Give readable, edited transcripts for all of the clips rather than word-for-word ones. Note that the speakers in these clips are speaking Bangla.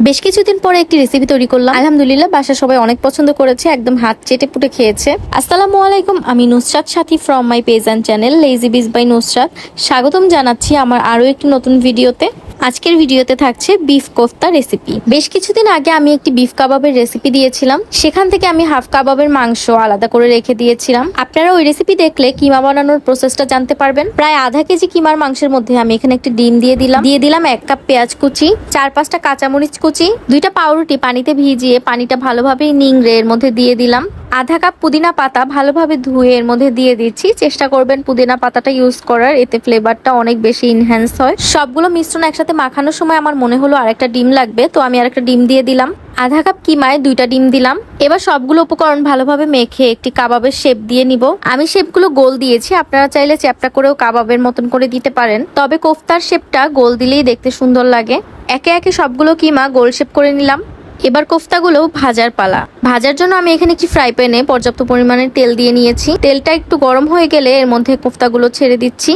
বেশ কিছুদিন পরে একটি রেসিপি তৈরি করলাম, আলহামদুলিল্লাহ বাসা সবাই অনেক পছন্দ করেছে, একদম হাত চেটে পুটে খেয়েছে। আসসালামু আলাইকুম, আমি নুসরাত সাথী from my page and channel lazy বিজ বাই নুসরাত। স্বাগতম জানাচ্ছি আমার আরো একটি নতুন ভিডিওতে। আজকের ভিডিওতে থাকছে বিফ কোফতা রেসিপি। বেশ কিছুদিন আগে আমি একটি বিফ কাবাবের রেসিপি দিয়েছিলাম, সেখান থেকে আমি হাফ কাবাবের মাংস আলাদা করে রেখে দিয়েছিলাম। আপনারা ওই রেসিপি দেখলে কিমা বানানোর প্রসেসটা জানতে পারবেন। প্রায় আধা কেজি কিমার মাংসের মধ্যে আমি এখানে একটি ডিম দিয়ে দিলাম 1 কাপ পেঁয়াজ কুচি, 4-5টা কাঁচামরিচ কুচি, 2টা পাউরুটি পানিতে ভিজিয়ে পানিটা ভালোভাবে নিংড়ে এর মধ্যে দিয়ে দিলাম। আধা কাপ পুদিনা পাতা ভালোভাবে ধুয়ে এর মধ্যে দিয়ে দিচ্ছি। চেষ্টা করবেন পুদিনা পাতাটা ইউজ করার, এতে ফ্লেভারটা অনেক বেশি ইনহ্যান্স হয়। সবগুলো মিশ্রণ একসাথে মাখানোর সময় আমার মনে হলো আরেকটা ডিম লাগবে, তো আমি আরেকটা ডিম দিয়ে দিলাম। আধা কাপ কিমায় 2টা ডিম দিলাম। এবার সবগুলো উপকরণ ভালোভাবে মেখে একটি কাবাবের শেপ দিয়ে নিব। আমি শেপগুলো গোল দিয়েছি, আপনারা চাইলে চ্যাপ্টা করেও কাবাবের মতন করে দিতে পারেন, তবে কোফতার শেপটা গোল দিলেই দেখতে সুন্দর লাগে। একে একে সবগুলো কিমা গোল শেপ করে নিলাম। এবার কোফতাগুলো ভাজার পালা। ভাজার জন্য আমি এখানে একটি ফ্রাই প্যানে পর্যাপ্ত পরিমাণে তেল দিয়ে নিয়েছি। তেলটা একটু গরম হয়ে গেলে এর মধ্যে কোফতাগুলো ছেড়ে দিচ্ছি।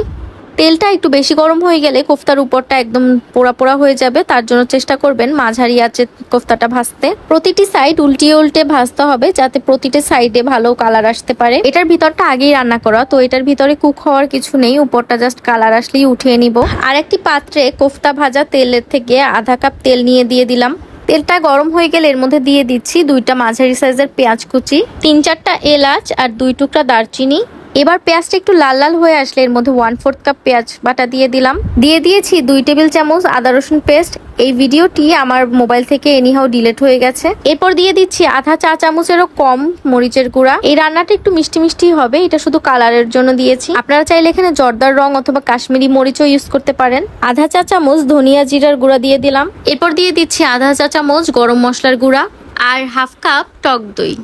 তেলটা একটু বেশি গরম হয়ে গেলে কোফতার উপরটা একদম পোড়া পোড়া হয়ে যাবে, তার জন্য চেষ্টা করবেন মাঝারি আঁচে কোফতাটা ভাজতে। প্রতিটি সাইড উল্টিয়ে উল্টে ভাজতে হবে, যাতে প্রতিটা সাইডে ভালো কালার আসতে পারে। এটার ভিতরটা আগেই রান্না করা, তো এটার ভিতরে কুক হওয়ার কিছু নেই, উপরটা জাস্ট কালার আসলেই উঠিয়ে নিব। আর একটি পাত্রে কোফতা ভাজা তেলের থেকে আধা কাপ তেল নিয়ে দিয়ে দিলাম। তেলটা গরম হয়ে গেলে এর মধ্যে দিয়ে দিচ্ছি 2টা মাঝারি সাইজের পেঁয়াজ কুচি, 3-4টা এলাচ আর 2 টুকরা দারচিনি। এবার পেঁয়াজটা একটু লাল লাল হয়ে আসলে এর মধ্যে 1/4 কাপ পেঁয়াজ বাটা দিয়ে দিলাম। দিয়ে দিয়েছি 2 টেবিল চামচ আদা রসুন পেস্ট। এই ভিডিওটি আমার মোবাইল থেকে এনিহাও ডিলিট হয়ে গেছে। এরপর দিয়ে দিচ্ছি আধা চা চামচেরও কম মরিচের গুঁড়া। এই রান্নাটা একটু মিষ্টি মিষ্টি হবে, এটা শুধু কালারের জন্য দিয়েছি। আপনারা চাইলে এখানে জর্দার রং অথবা কাশ্মীরি মরিচও ইউজ করতে পারেন। আধা চা চামচ ধনিয়া জিরার গুঁড়া দিয়ে দিলাম। এরপর দিয়ে দিচ্ছি আধা চা চামচ গরম মশলার গুঁড়া আর হাফ কাপ টক দই।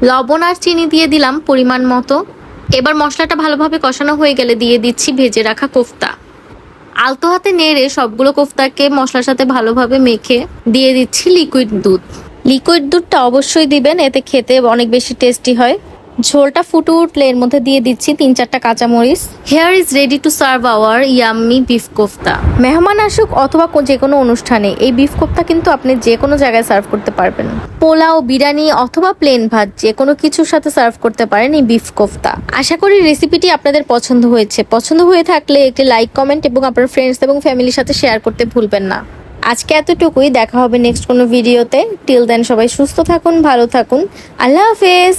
লবণ আর চিনি দিয়ে দিলাম পরিমাণ মতো। এবার মশলাটা ভালোভাবে কষানো হয়ে গেলে দিয়ে দিচ্ছি ভেজে রাখা কোফতা। আলতো হাতে নেড়ে সবগুলো কোফতাকে মশলার সাথে ভালোভাবে মেখে দিয়ে দিচ্ছি লিকুইড দুধ। লিকুইড দুধটা অবশ্যই দিবেন, এতে খেতে অনেক বেশি টেস্টি হয়। ঝোলটা ফুটে উঠলে এর মধ্যে দিয়ে দিচ্ছি 3-4টা কাঁচামরিচ। Here is ready to serve our yummy beef kofta. মেহমান আসুক অথবা যে কোনো অনুষ্ঠানে এই বিফ কোফতা কিন্তু আপনি যে কোনো জায়গায় সার্ভ করতে পারবেন। পোলাও, বিরিয়ানি অথবা প্লেন ভাত যে কোনো কিছুর সাথে সার্ভ করতে পারেন এই বিফ কোফতা। আশা করি রেসিপিটি আপনাদের পছন্দ হয়েছে। পছন্দ হয়ে থাকলে একটি লাইক, কমেন্ট এবং আপনার ফ্রেন্ডস এবং ফ্যামিলির সাথে শেয়ার করতে ভুলবেন না। আজকে এতটুকুই, দেখা হবে নেক্সট কোনো ভিডিওতে। টিল দেন সবাই সুস্থ থাকুন, ভালো থাকুন, আল্লাহ হাফেজ।